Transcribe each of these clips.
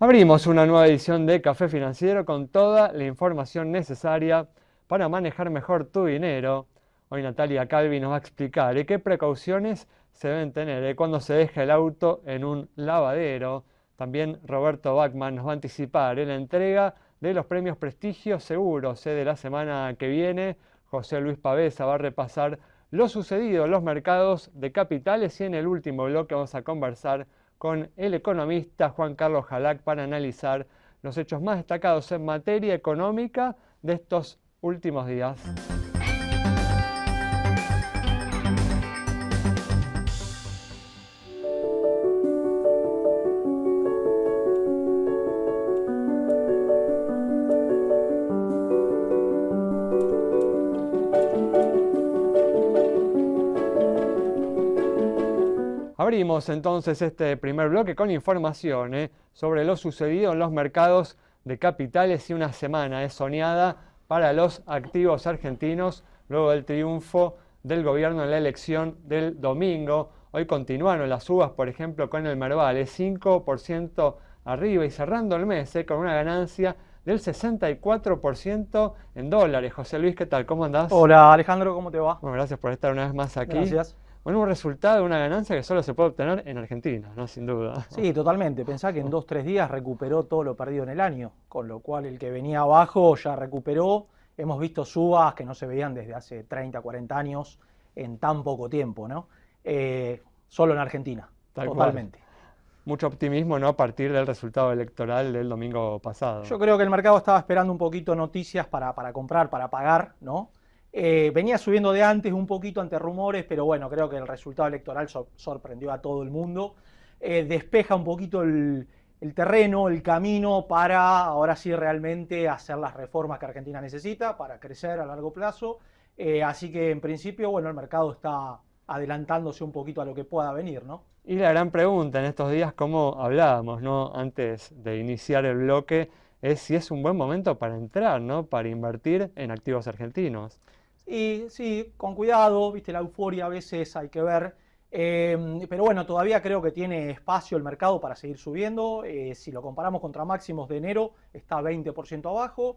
Abrimos una nueva edición de Café Financiero con toda la información necesaria para manejar mejor tu dinero. Hoy Natalia Calvi nos va a explicar qué precauciones se deben tener cuando se deja el auto en un lavadero. También Roberto Bachman nos va a anticipar la entrega de los premios Prestigio Seguros de la semana que viene. José Luis Pavesa va a repasar lo sucedido en los mercados de capitales y en el último bloque vamos a conversar con el economista Juan Carlos Jalac para analizar los hechos más destacados en materia económica de estos últimos días. Abrimos entonces este primer bloque con información sobre lo sucedido en los mercados de capitales y una semana soñada para los activos argentinos luego del triunfo del gobierno en la elección del domingo. Hoy continuaron las subas, por ejemplo, con el Merval, 5% arriba y cerrando el mes con una ganancia del 64% en dólares. José Luis, ¿qué tal? ¿Cómo andás? Hola Alejandro, ¿cómo te va? Bueno, gracias por estar una vez más aquí. Gracias. Bueno, un resultado de una ganancia que solo se puede obtener en Argentina, ¿no? Sin duda. Sí, totalmente. Pensá que en 2-3 días recuperó todo lo perdido en el año, con lo cual el que venía abajo ya recuperó. Hemos visto subas que no se veían desde hace 30, 40 años en tan poco tiempo, ¿no? Solo en Argentina, Tal totalmente. cual. Mucho optimismo, ¿no? A partir del resultado electoral del domingo pasado. Yo creo que el mercado estaba esperando un poquito noticias para comprar, para pagar, ¿no? Venía subiendo de antes un poquito ante rumores, pero bueno, creo que el resultado electoral sorprendió a todo el mundo. Despeja un poquito el terreno, el camino para ahora sí realmente hacer las reformas que Argentina necesita para crecer a largo plazo. Así que en principio, bueno, el mercado está adelantándose un poquito a lo que pueda venir, ¿no? Y la gran pregunta en estos días, como hablábamos, ¿no? Antes de iniciar el bloque, es si es un buen momento para entrar, ¿no? Para invertir en activos argentinos. Y sí, con cuidado, viste, la euforia a veces hay que ver, pero bueno, todavía creo que tiene espacio el mercado para seguir subiendo. Si lo comparamos contra máximos de enero, está 20% abajo,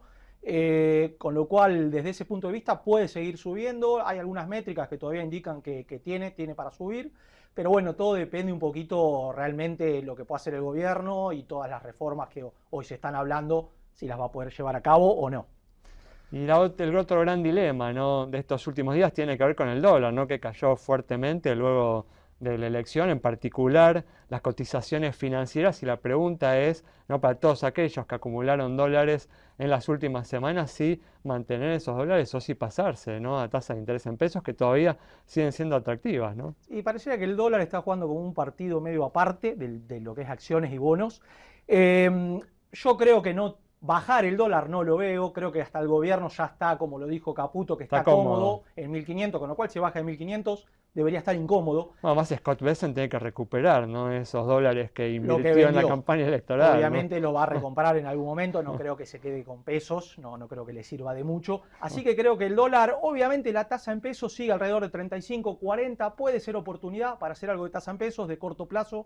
con lo cual desde ese punto de vista puede seguir subiendo. Hay algunas métricas que todavía indican que tiene para subir, pero bueno, todo depende un poquito realmente de lo que pueda hacer el gobierno y todas las reformas que hoy se están hablando, si las va a poder llevar a cabo o no. Y el otro gran dilema, ¿no? De estos últimos días tiene que ver con el dólar, ¿no? Que cayó fuertemente luego de la elección, en particular las cotizaciones financieras. Y la pregunta es, ¿no? Para todos aquellos que acumularon dólares en las últimas semanas, si mantener esos dólares o si pasarse, ¿no? A tasas de interés en pesos que todavía siguen siendo atractivas, ¿no? Y pareciera que el dólar está jugando como un partido medio aparte de lo que es acciones y bonos. Yo creo que no. Bajar el dólar no lo veo, creo que hasta el gobierno ya está, como lo dijo Caputo, que está cómodo en 1500, con lo cual si baja de 1500 debería estar incómodo. Bueno, más Scott Bessent tiene que recuperar, ¿no? Esos dólares que invirtió en la campaña electoral. Obviamente, ¿no? Lo va a recomprar en algún momento, no creo que se quede con pesos, no creo que le sirva de mucho. Así que creo que el dólar, obviamente la tasa en pesos sigue alrededor de 35, 40, puede ser oportunidad para hacer algo de tasa en pesos de corto plazo.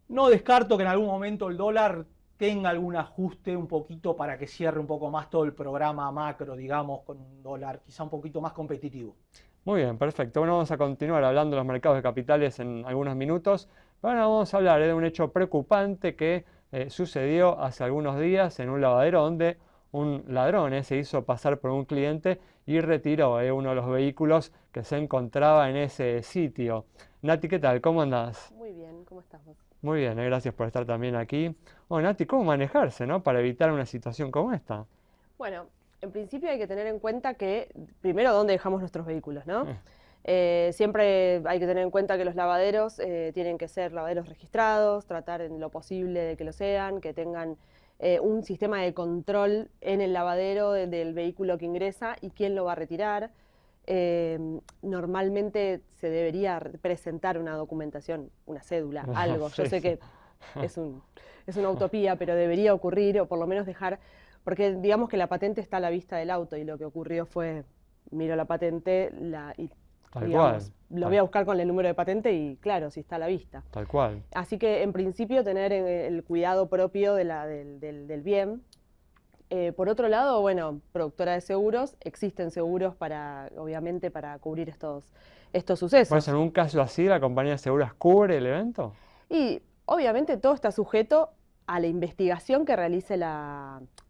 No descarto que en algún momento el dólar tenga algún ajuste un poquito para que cierre un poco más todo el programa macro, digamos, con un dólar quizá un poquito más competitivo. Muy bien, perfecto. Bueno, vamos a continuar hablando de los mercados de capitales en algunos minutos. Pero ahora vamos a hablar de un hecho preocupante que sucedió hace algunos días en un lavadero donde un ladrón se hizo pasar por un cliente y retiró uno de los vehículos que se encontraba en ese sitio. Nati, ¿qué tal? ¿Cómo andás? Muy bien, ¿cómo estás vos? Muy bien, gracias por estar también aquí. Bueno, Nati, ¿cómo manejarse, ¿no? Para evitar una situación como esta? Bueno, en principio hay que tener en cuenta que, primero, dónde dejamos nuestros vehículos, ¿no? Siempre hay que tener en cuenta que los lavaderos tienen que ser lavaderos registrados, tratar en lo posible de que lo sean, que tengan un sistema de control en el lavadero del vehículo que ingresa y quién lo va a retirar. Normalmente se debería presentar una documentación, una cédula, algo. Yo sé que es una utopía, pero debería ocurrir, o por lo menos dejar, porque digamos que la patente está a la vista del auto y lo que ocurrió fue, miro la patente y Tal digamos. cual. Lo voy a buscar con el número de patente y claro, si está a la vista. Tal cual. Así que en principio tener el cuidado propio del bien. Por otro lado, bueno, productora de seguros, existen seguros obviamente, para cubrir estos sucesos. Por eso, en un caso así, ¿la compañía de seguros cubre el evento? Y obviamente todo está sujeto a la investigación que realice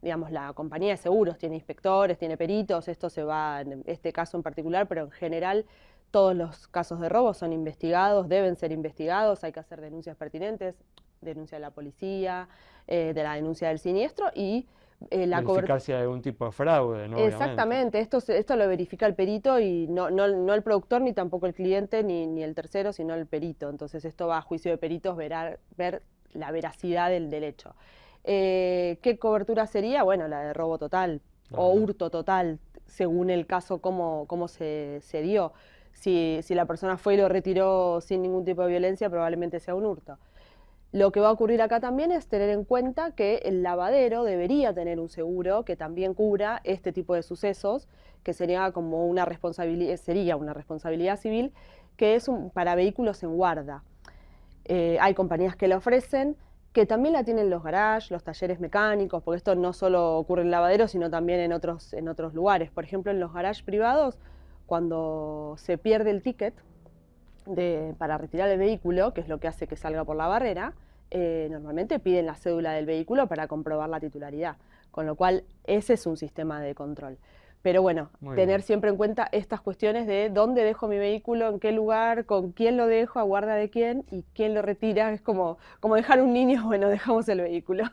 digamos, la compañía de seguros. Tiene inspectores, tiene peritos, esto se va en este caso en particular, pero en general todos los casos de robo son investigados, deben ser investigados, hay que hacer denuncias pertinentes, denuncia de la policía, de la denuncia del siniestro y verificar si hay algún tipo de fraude, ¿no? Exactamente, esto lo verifica el perito y no el productor ni tampoco el cliente ni el tercero, sino el perito. Entonces esto va a juicio de peritos, ver la veracidad del hecho. ¿Qué cobertura sería? Bueno, la de robo total o hurto total, según el caso cómo se dio. Si la persona fue y lo retiró sin ningún tipo de violencia, probablemente sea un hurto. Lo que va a ocurrir acá también es tener en cuenta que el lavadero debería tener un seguro que también cubra este tipo de sucesos, que sería como una responsabilidad civil, que es para vehículos en guarda. Hay compañías que la ofrecen, que también la tienen los garages, los talleres mecánicos, porque esto no solo ocurre en lavaderos, sino también en otros lugares. Por ejemplo, en los garages privados, cuando se pierde el ticket para retirar el vehículo, que es lo que hace que salga por la barrera, normalmente piden la cédula del vehículo para comprobar la titularidad, con lo cual ese es un sistema de control. Pero bueno, tener siempre en cuenta estas cuestiones de dónde dejo mi vehículo, en qué lugar, con quién lo dejo, a guarda de quién y quién lo retira. Es como dejar un niño, bueno, dejamos el vehículo.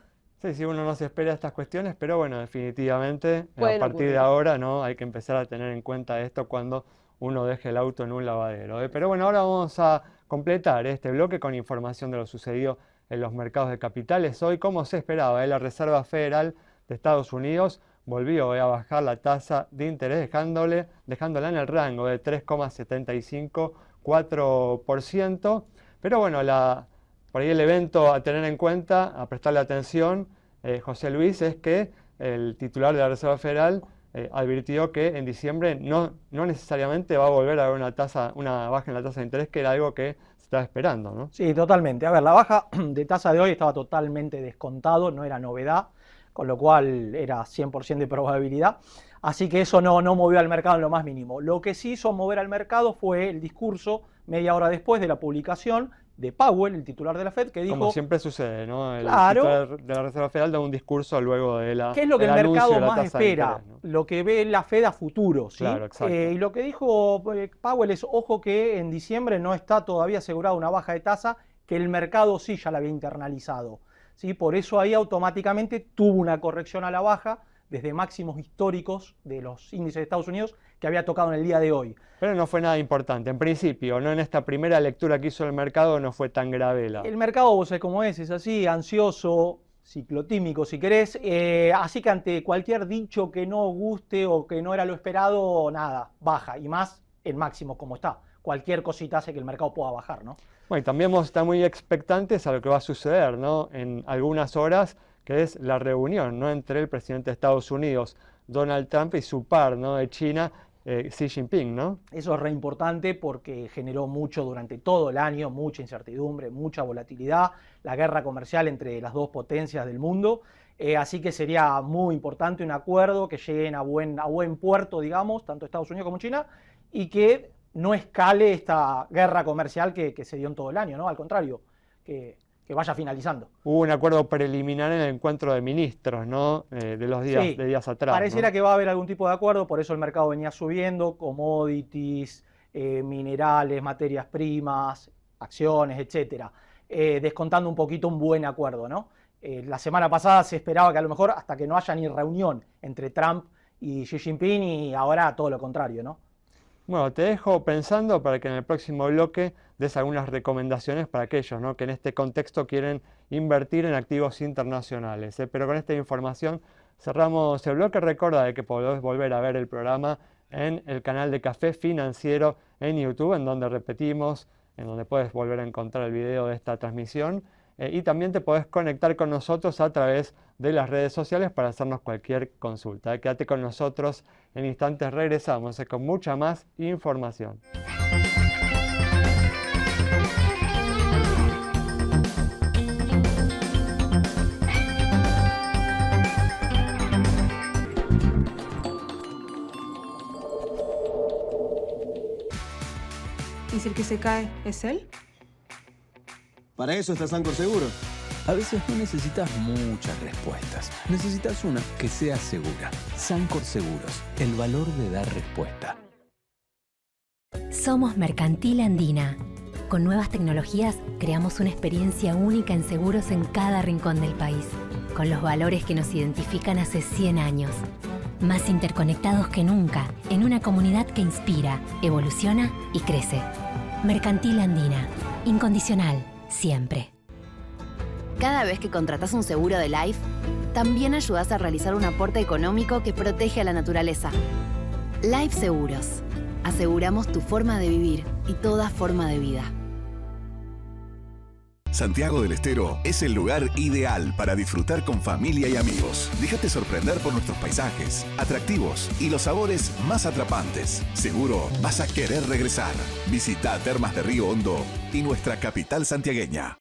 Sí, uno no se espera estas cuestiones, pero bueno, definitivamente a partir de ahora, ¿no? Hay que empezar a tener en cuenta esto cuando uno deje el auto en un lavadero. Pero bueno, ahora vamos a completar este bloque con información de lo sucedido en los mercados de capitales. Hoy, como se esperaba, la Reserva Federal de Estados Unidos volvió a bajar la tasa de interés, dejándola en el rango de 3,75-4%. Pero bueno, por ahí el evento a tener en cuenta, a prestarle atención, José Luis, es que el titular de la Reserva Federal advirtió que en diciembre no necesariamente va a volver a haber una baja en la tasa de interés, que era algo que se estaba esperando, ¿no? Sí, totalmente. A ver, la baja de tasa de hoy estaba totalmente descontado, no era novedad, con lo cual era 100% de probabilidad. Así que eso no movió al mercado en lo más mínimo. Lo que sí hizo mover al mercado fue el discurso media hora después de la publicación de Powell, el titular de la Fed, que dijo... Como siempre sucede, ¿no? El claro, titular de la Reserva Federal da un discurso luego de ¿qué es lo que el mercado más espera? Interés, ¿no? Lo que ve la Fed a futuro, ¿sí? Claro, exacto. Y lo que dijo Powell es, ojo que en diciembre no está todavía asegurada una baja de tasa, que el mercado sí ya la había internalizado, ¿sí? Por eso ahí automáticamente tuvo una corrección a la baja desde máximos históricos de los índices de Estados Unidos que había tocado en el día de hoy. Pero no fue nada importante. En principio, no en esta primera lectura que hizo el mercado, no fue tan grave El mercado, vos sabés cómo es así, ansioso, ciclotímico si querés, así que ante cualquier dicho que no guste o que no era lo esperado, nada, baja, y más en máximo como está. Cualquier cosita hace que el mercado pueda bajar, ¿no? Bueno, y también vamos a estar muy expectantes a lo que va a suceder, ¿no? En algunas horas, que es la reunión, ¿no? Entre el presidente de Estados Unidos, Donald Trump, y su par, ¿no? De China, Xi Jinping, ¿no? Eso es re importante porque generó mucho durante todo el año, mucha incertidumbre, mucha volatilidad, la guerra comercial entre las dos potencias del mundo, así que sería muy importante un acuerdo que lleguen a buen puerto, digamos, tanto Estados Unidos como China, y que no escale esta guerra comercial que se dio en todo el año, ¿no? Al contrario, que vaya finalizando. Hubo un acuerdo preliminar en el encuentro de ministros, ¿no? De días atrás. Pareciera, ¿no? que va a haber algún tipo de acuerdo, por eso el mercado venía subiendo, commodities, minerales, materias primas, acciones, etcétera, descontando un poquito un buen acuerdo, ¿no? La semana pasada se esperaba que a lo mejor hasta que no haya ni reunión entre Trump y Xi Jinping, y ahora todo lo contrario, ¿no? Bueno, te dejo pensando para que en el próximo bloque des algunas recomendaciones para aquellos, ¿no? Que en este contexto quieren invertir en activos internacionales. Pero con esta información cerramos el bloque. Recuerda de que podés volver a ver el programa en el canal de Café Financiero en YouTube, en donde repetimos, en donde puedes volver a encontrar el video de esta transmisión. Y también te podés conectar con nosotros a través de las redes sociales para hacernos cualquier consulta. Quédate con nosotros, en instantes regresamos con mucha más información. ¿Y si el que se cae es él? Para eso está Sancor Seguro. A veces no necesitas muchas respuestas. Necesitas una que sea segura. Sancor Seguros, el valor de dar respuesta. Somos Mercantil Andina. Con nuevas tecnologías creamos una experiencia única en seguros en cada rincón del país. Con los valores que nos identifican hace 100 años. Más interconectados que nunca, en una comunidad que inspira, evoluciona y crece. Mercantil Andina. Incondicional, siempre. Cada vez que contratas un seguro de Life, también ayudas a realizar un aporte económico que protege a la naturaleza. Life Seguros. Aseguramos tu forma de vivir y toda forma de vida. Santiago del Estero es el lugar ideal para disfrutar con familia y amigos. Déjate sorprender por nuestros paisajes, atractivos y los sabores más atrapantes. Seguro vas a querer regresar. Visita Termas de Río Hondo y nuestra capital santiagueña.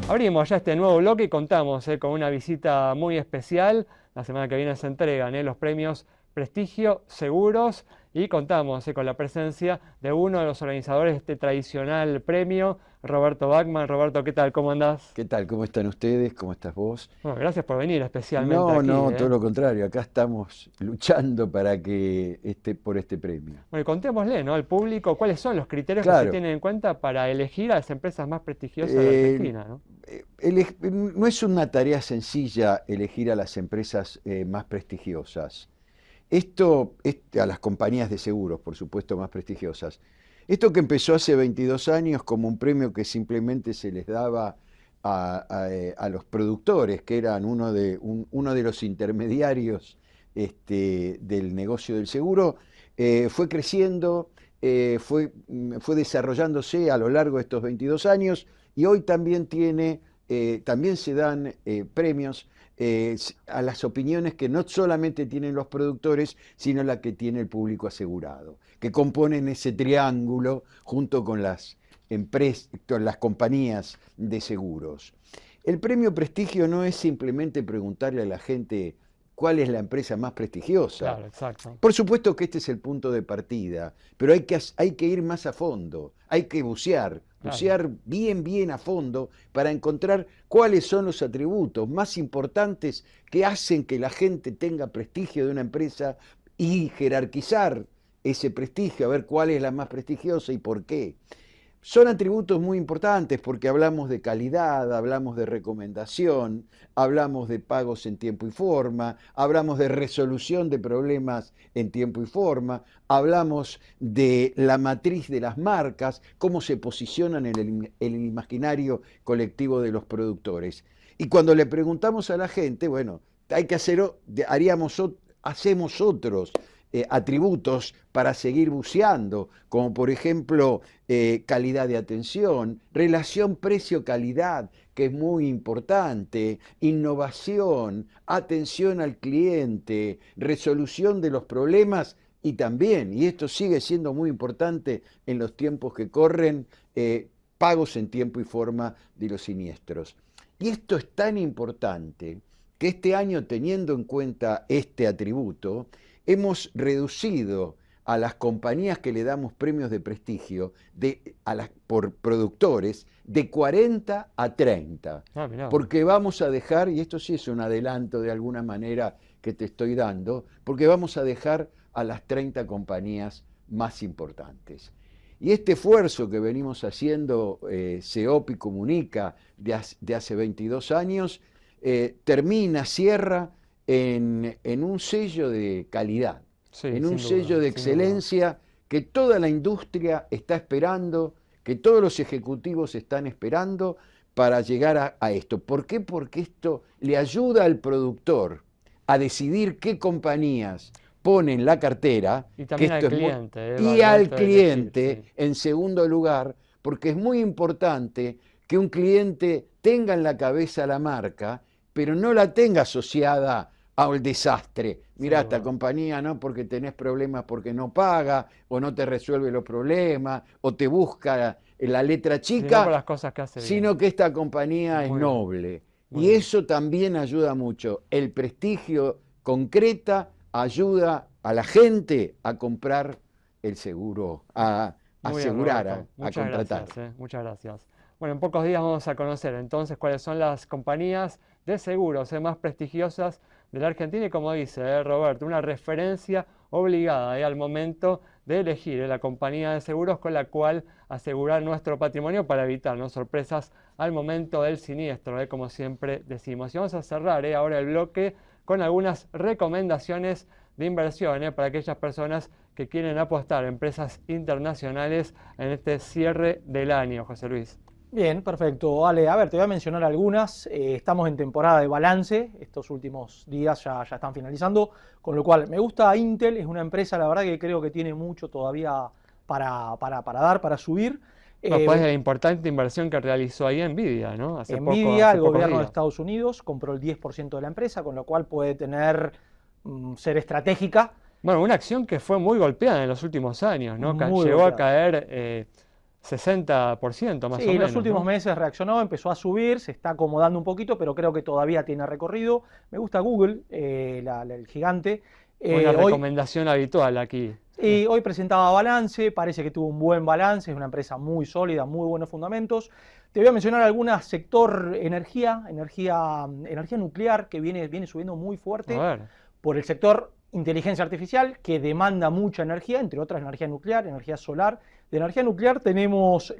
Abrimos ya este nuevo bloque y contamos con una visita muy especial. La semana que viene se entregan los premios Prestigio Seguros y contamos con la presencia de uno de los organizadores de este tradicional premio, Roberto Bachman. Roberto, ¿qué tal? ¿Cómo andás? ¿Qué tal? ¿Cómo están ustedes? ¿Cómo estás vos? Bueno, gracias por venir especialmente No, aquí, no, todo lo contrario. Acá estamos luchando para que por este premio. Bueno, y contémosle, ¿no?, al público cuáles son los criterios que se tienen en cuenta para elegir a las empresas más prestigiosas de Argentina, ¿no? No es una tarea sencilla elegir a las empresas más prestigiosas. A las compañías de seguros, por supuesto, más prestigiosas. Esto que empezó hace 22 años como un premio que simplemente se les daba a los productores, que eran uno de los intermediarios del negocio del seguro, fue creciendo, fue desarrollándose a lo largo de estos 22 años y hoy también también se dan premios a las opiniones que no solamente tienen los productores, sino la que tiene el público asegurado, que componen ese triángulo junto con las compañías de seguros. El premio Prestigio no es simplemente preguntarle a la gente cuál es la empresa más prestigiosa. Claro, exacto. Por supuesto que este es el punto de partida, pero hay que ir más a fondo, hay que bucear bien a fondo para encontrar cuáles son los atributos más importantes que hacen que la gente tenga prestigio de una empresa y jerarquizar ese prestigio, a ver cuál es la más prestigiosa y por qué. Son atributos muy importantes porque hablamos de calidad, hablamos de recomendación, hablamos de pagos en tiempo y forma, hablamos de resolución de problemas en tiempo y forma, hablamos de la matriz de las marcas, cómo se posicionan en el imaginario colectivo de los productores. Y cuando le preguntamos a la gente, bueno, hacemos otros atributos para seguir buceando, como por ejemplo calidad de atención, relación precio-calidad, que es muy importante, innovación, atención al cliente, resolución de los problemas y también, y esto sigue siendo muy importante en los tiempos que corren, pagos en tiempo y forma de los siniestros. Y esto es tan importante que este año, teniendo en cuenta este atributo, hemos reducido a las compañías que le damos premios de prestigio por productores de 40 a 30. Porque vamos a dejar, y esto sí es un adelanto de alguna manera que te estoy dando, porque vamos a dejar a las 30 compañías más importantes. Y este esfuerzo que venimos haciendo, CEOPI Comunica, de hace 22 años, cierra en un sello de calidad, en un sello de excelencia que toda la industria está esperando, que todos los ejecutivos están esperando para llegar a esto. ¿Por qué? Porque esto le ayuda al productor a decidir qué compañías pone en la cartera, y también al cliente, en segundo lugar, porque es muy importante que un cliente tenga en la cabeza la marca, pero no la tenga asociada al desastre. Mirá, esta compañía, ¿no? Porque tenés problemas porque no paga, o no te resuelve los problemas, o te busca la letra chica, por las cosas que hace bien. sino que esta compañía es noble, Y eso también ayuda mucho. El prestigio concreta ayuda a la gente a comprar el seguro, a asegurar, a contratar. Gracias, muchas gracias. Bueno, en pocos días vamos a conocer entonces cuáles son las compañías de seguros más prestigiosas de la Argentina y, como dice Roberto, una referencia obligada al momento de elegir la compañía de seguros con la cual asegurar nuestro patrimonio para evitar sorpresas al momento del siniestro, como siempre decimos. Y vamos a cerrar ahora el bloque con algunas recomendaciones de inversión para aquellas personas que quieren apostar a empresas internacionales en este cierre del año, José Luis. Bien, perfecto. Ale, a ver, te voy a mencionar algunas. Estamos en temporada de balance, estos últimos días ya están finalizando, con lo cual me gusta Intel, es una empresa, la verdad que creo que tiene mucho todavía para dar, para subir. Después de la importante inversión que realizó ahí Nvidia, ¿no? Nvidia, el gobierno de Estados Unidos, compró el 10% de la empresa, con lo cual puede ser estratégica. Bueno, una acción que fue muy golpeada en los últimos años, ¿no? Llegó a caer 60% más o menos. Sí, en los últimos meses reaccionó, empezó a subir, se está acomodando un poquito, pero creo que todavía tiene recorrido. Me gusta Google, el gigante. Una recomendación habitual aquí. Y hoy presentaba balance, parece que tuvo un buen balance, es una empresa muy sólida, muy buenos fundamentos. Te voy a mencionar algunas, sector energía nuclear, que viene subiendo muy fuerte por el sector inteligencia artificial, que demanda mucha energía, entre otras energía nuclear, energía solar. De energía nuclear tenemos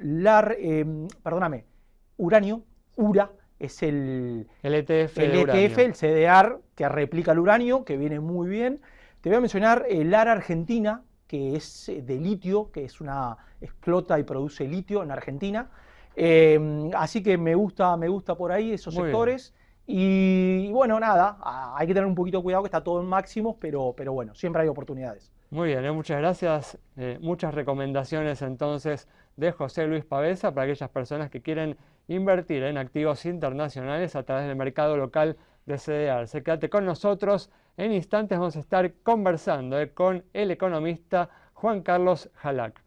uranio, URA, es el ETF, el CDR, que replica el uranio, que viene muy bien. Te voy a mencionar el ARA Argentina, que es de litio, que explota y produce litio en Argentina. Así que me gusta por ahí esos sectores. Y bueno, nada, hay que tener un poquito de cuidado, que está todo en máximos, pero bueno, siempre hay oportunidades. Muy bien, muchas gracias. Muchas recomendaciones entonces de José Luis Pavesa para aquellas personas que quieren invertir en activos internacionales a través del mercado local de CDR. Quédate con nosotros. En instantes vamos a estar conversando con el economista Juan Carlos Jalac.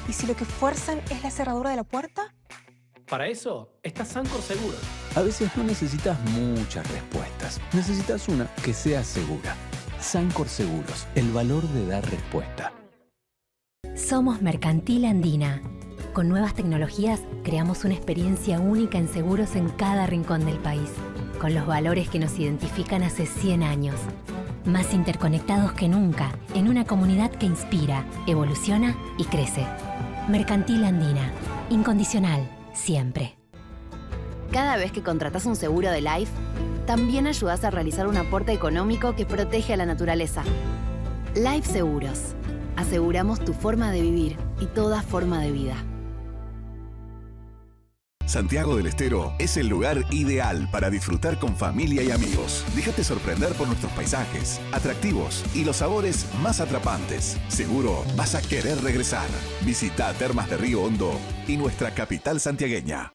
¿Y si lo que fuerzan es la cerradura de la puerta? Para eso está Sancor Seguros. A veces no necesitas muchas respuestas. Necesitas una que sea segura. Sancor Seguros, el valor de dar respuesta. Somos Mercantil Andina. Con nuevas tecnologías creamos una experiencia única en seguros en cada rincón del país, con los valores que nos identifican hace 100 años. Más interconectados que nunca, en una comunidad que inspira, evoluciona y crece. Mercantil Andina. Incondicional, siempre. Cada vez que contratas un seguro de Life, también ayudas a realizar un aporte económico que protege a la naturaleza. Life Seguros. Aseguramos tu forma de vivir y toda forma de vida. Santiago del Estero es el lugar ideal para disfrutar con familia y amigos. Déjate sorprender por nuestros paisajes, atractivos y los sabores más atrapantes. Seguro vas a querer regresar. Visita Termas de Río Hondo y nuestra capital santiagueña.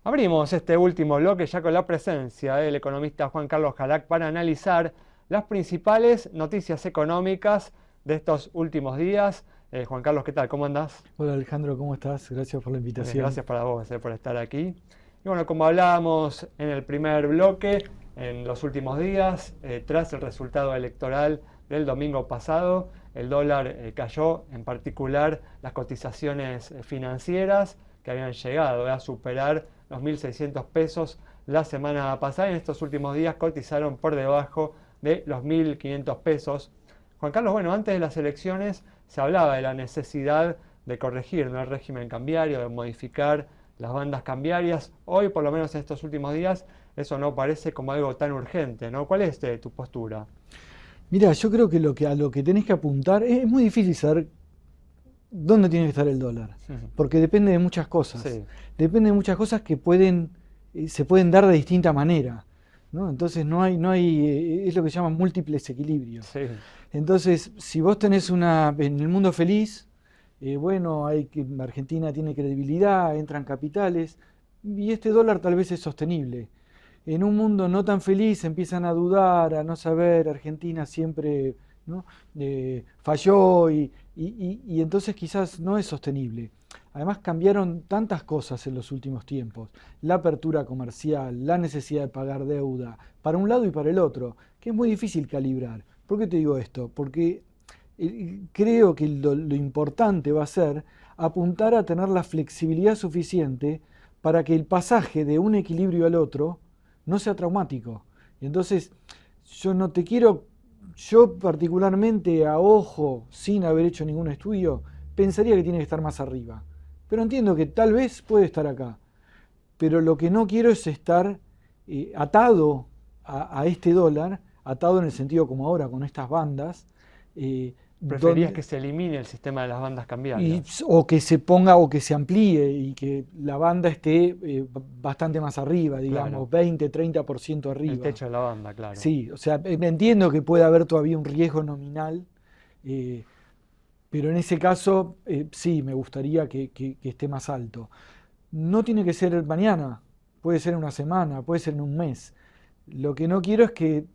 Abrimos este último bloque ya con la presencia del economista Juan Carlos Jalac para analizar las principales noticias económicas de estos últimos días. Juan Carlos, ¿qué tal? ¿Cómo andás? Hola Alejandro, ¿cómo estás? Gracias por la invitación. Gracias para vos por estar aquí. Y bueno, como hablábamos en el primer bloque, en los últimos días, tras el resultado electoral del domingo pasado, el dólar cayó, en particular las cotizaciones financieras que habían llegado a superar los 1.600 pesos la semana pasada. En estos últimos días cotizaron por debajo de los 1.500 pesos. Juan Carlos, bueno, antes de las elecciones se hablaba de la necesidad de corregir el régimen cambiario, de modificar las bandas cambiarias. Hoy, por lo menos en estos últimos días, eso no parece como algo tan urgente, ¿no? ¿Cuál es tu postura? Mira, yo creo que a lo que tenés que apuntar, es muy difícil saber ¿dónde tiene que estar el dólar? Porque depende de muchas cosas. Sí. Depende de muchas cosas que se pueden dar de distinta manera, ¿no? Entonces es lo que se llama múltiples equilibrios. Sí. Entonces, si vos tenés en el mundo feliz, Argentina tiene credibilidad, entran capitales, y este dólar tal vez es sostenible. En un mundo no tan feliz empiezan a dudar, a no saber, Argentina siempre, ¿no? Falló y entonces quizás no es sostenible. Además cambiaron tantas cosas en los últimos tiempos, la apertura comercial, la necesidad de pagar deuda, para un lado y para el otro, que es muy difícil calibrar. ¿Por qué te digo esto? Porque creo que lo importante va a ser apuntar a tener la flexibilidad suficiente para que el pasaje de un equilibrio al otro no sea traumático. Y entonces, yo particularmente a ojo, sin haber hecho ningún estudio, pensaría que tiene que estar más arriba. Pero entiendo que tal vez puede estar acá. Pero lo que no quiero es estar atado a este dólar, atado en el sentido como ahora con estas bandas. ¿Preferías que se elimine el sistema de las bandas cambiarias? O que se ponga o que se amplíe y que la banda esté bastante más arriba, digamos, claro. 20-30% arriba. El techo de la banda, claro. Sí, o sea, entiendo que puede haber todavía un riesgo nominal, pero en ese caso sí, me gustaría que esté más alto. No tiene que ser mañana, puede ser en una semana, puede ser en un mes. Lo que no quiero es que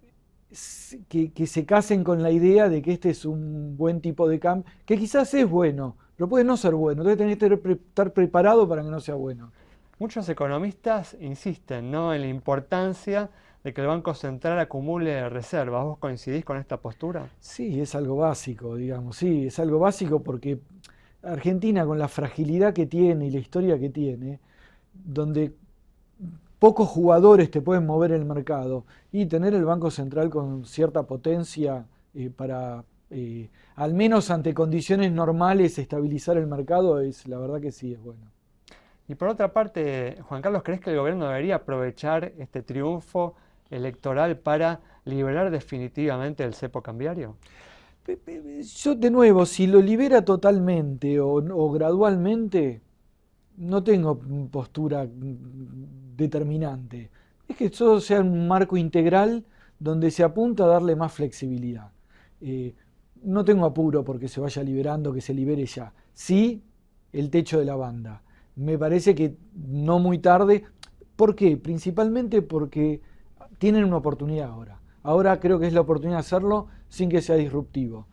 se casen con la idea de que este es un buen tipo de cambio, que quizás es bueno, pero puede no ser bueno, entonces tenés que estar preparado para que no sea bueno. Muchos economistas insisten, ¿no?, en la importancia de que el Banco Central acumule reservas. ¿Vos coincidís con esta postura? Sí, es algo básico, digamos, sí, es algo básico porque Argentina, con la fragilidad que tiene y la historia que tiene, donde pocos jugadores te pueden mover el mercado, y tener el Banco Central con cierta potencia para, al menos ante condiciones normales, estabilizar el mercado, la verdad que sí, es bueno. Y por otra parte, Juan Carlos, ¿crees que el gobierno debería aprovechar este triunfo electoral para liberar definitivamente el cepo cambiario? Yo, de nuevo, si lo libera totalmente o gradualmente, no tengo postura determinante. Es que todo sea un marco integral donde se apunta a darle más flexibilidad. No tengo apuro porque se vaya liberando, que se libere ya. Sí, el techo de la banda. Me parece que no muy tarde. ¿Por qué? Principalmente porque tienen una oportunidad ahora. Ahora creo que es la oportunidad de hacerlo sin que sea disruptivo.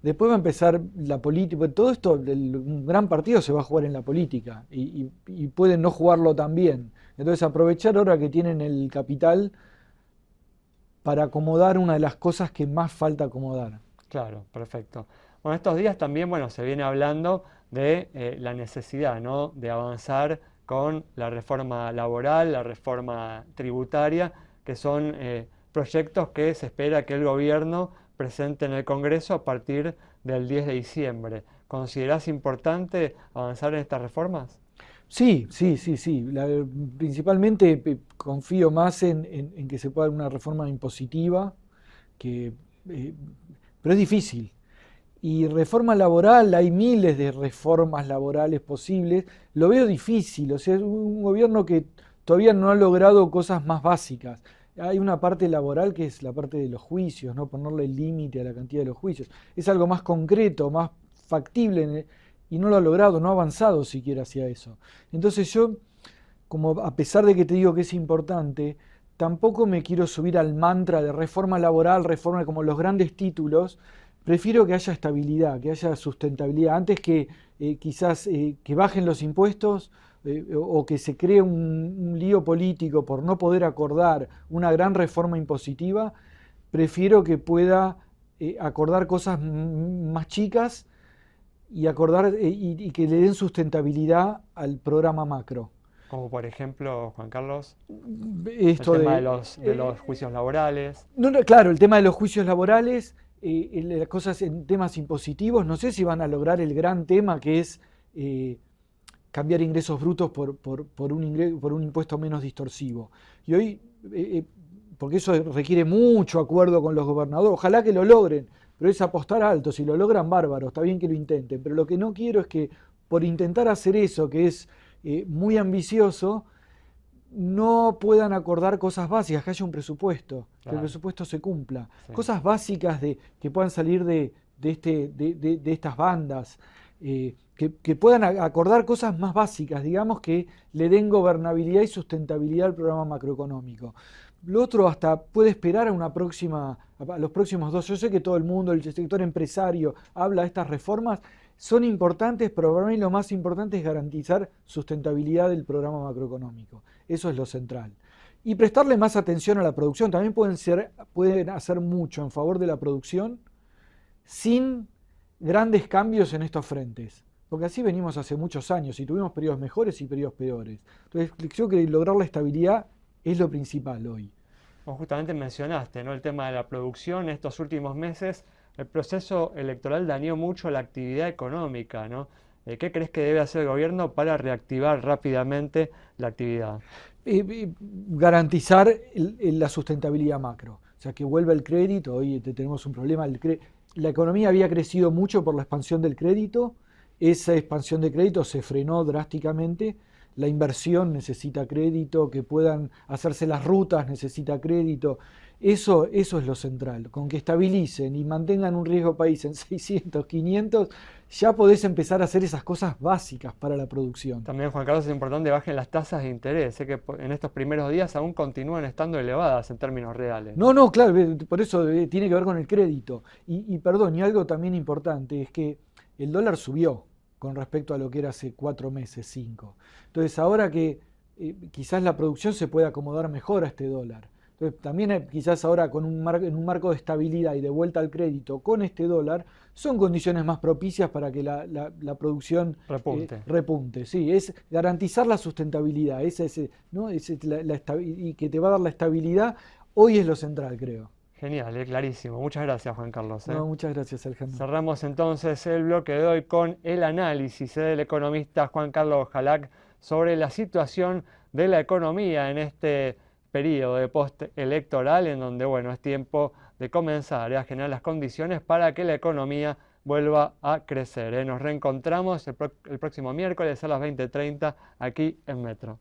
Después va a empezar la política, todo esto, un gran partido se va a jugar en la política y pueden no jugarlo tan bien. Entonces aprovechar ahora que tienen el capital para acomodar una de las cosas que más falta acomodar. Claro, perfecto. Bueno, estos días también, se viene hablando de la necesidad, ¿no?, de avanzar con la reforma laboral, la reforma tributaria, que son proyectos que se espera que el gobierno presente en el Congreso a partir del 10 de diciembre. ¿Considerás importante avanzar en estas reformas? Sí. Principalmente confío más en que se pueda dar una reforma impositiva, pero es difícil. Y reforma laboral, hay miles de reformas laborales posibles, lo veo difícil, o sea, es un gobierno que todavía no ha logrado cosas más básicas. Hay una parte laboral que es la parte de los juicios, ¿no? Ponerle límite a la cantidad de los juicios. Es algo más concreto, más factible, y no lo ha logrado, no ha avanzado siquiera hacia eso. Entonces yo, como a pesar de que te digo que es importante, tampoco me quiero subir al mantra de reforma laboral, reforma como los grandes títulos. Prefiero que haya estabilidad, que haya sustentabilidad, antes que quizás que bajen los impuestos, o que se cree un lío político por no poder acordar una gran reforma impositiva. Prefiero que pueda acordar cosas más chicas y que le den sustentabilidad al programa macro. Como por ejemplo, Juan Carlos, el tema de los juicios laborales. Claro, el tema de los juicios laborales, las cosas en temas impositivos, no sé si van a lograr el gran tema que es cambiar ingresos brutos por un impuesto menos distorsivo. Y hoy, porque eso requiere mucho acuerdo con los gobernadores, ojalá que lo logren, pero es apostar alto. Si lo logran, bárbaro, está bien que lo intenten, pero lo que no quiero es que por intentar hacer eso, que es muy ambicioso, no puedan acordar cosas básicas, que haya un presupuesto, que el presupuesto se cumpla. Sí. Cosas básicas que puedan salir de estas bandas, que puedan acordar cosas más básicas, digamos, que le den gobernabilidad y sustentabilidad al programa macroeconómico. Lo otro hasta puede esperar a los próximos 2. Yo sé que todo el mundo, el sector empresario, habla de estas reformas. Son importantes, pero para mí lo más importante es garantizar sustentabilidad del programa macroeconómico. Eso es lo central. Y prestarle más atención a la producción. También pueden hacer mucho en favor de la producción sin grandes cambios en estos frentes. Porque así venimos hace muchos años y tuvimos periodos mejores y periodos peores. Entonces, creo que lograr la estabilidad es lo principal hoy. Vos justamente mencionaste, ¿no?, el tema de la producción. Estos últimos meses el proceso electoral dañó mucho la actividad económica, ¿no? ¿Qué crees que debe hacer el gobierno para reactivar rápidamente la actividad? Garantizar la sustentabilidad macro. O sea, que vuelva el crédito. Hoy tenemos un problema. La economía había crecido mucho por la expansión del crédito. Esa expansión de crédito se frenó drásticamente. La inversión necesita crédito, que puedan hacerse las rutas necesita crédito. Eso es lo central. Con que estabilicen y mantengan un riesgo país en 600, 500, ya podés empezar a hacer esas cosas básicas para la producción. También, Juan Carlos, es importante que bajen las tasas de interés. Sé que en estos primeros días aún continúan estando elevadas en términos reales. No, claro, por eso tiene que ver con el crédito. Y perdón, y algo también importante es que el dólar subió con respecto a lo que era hace 4 meses, 5. Entonces, ahora que quizás la producción se puede acomodar mejor a este dólar. Entonces, también quizás ahora en un marco de estabilidad y de vuelta al crédito con este dólar, son condiciones más propicias para que la producción repunte. Sí, es garantizar la sustentabilidad, ¿no? Y que te va a dar la estabilidad, hoy es lo central, creo. Genial, clarísimo. Muchas gracias, Juan Carlos. No, muchas gracias, Alejandro. Cerramos entonces el bloque de hoy con el análisis del economista Juan Carlos Jalac sobre la situación de la economía en este periodo de postelectoral, en donde, bueno, es tiempo de comenzar a generar las condiciones para que la economía vuelva a crecer. Nos reencontramos el próximo miércoles a las 20:30 aquí en Metro.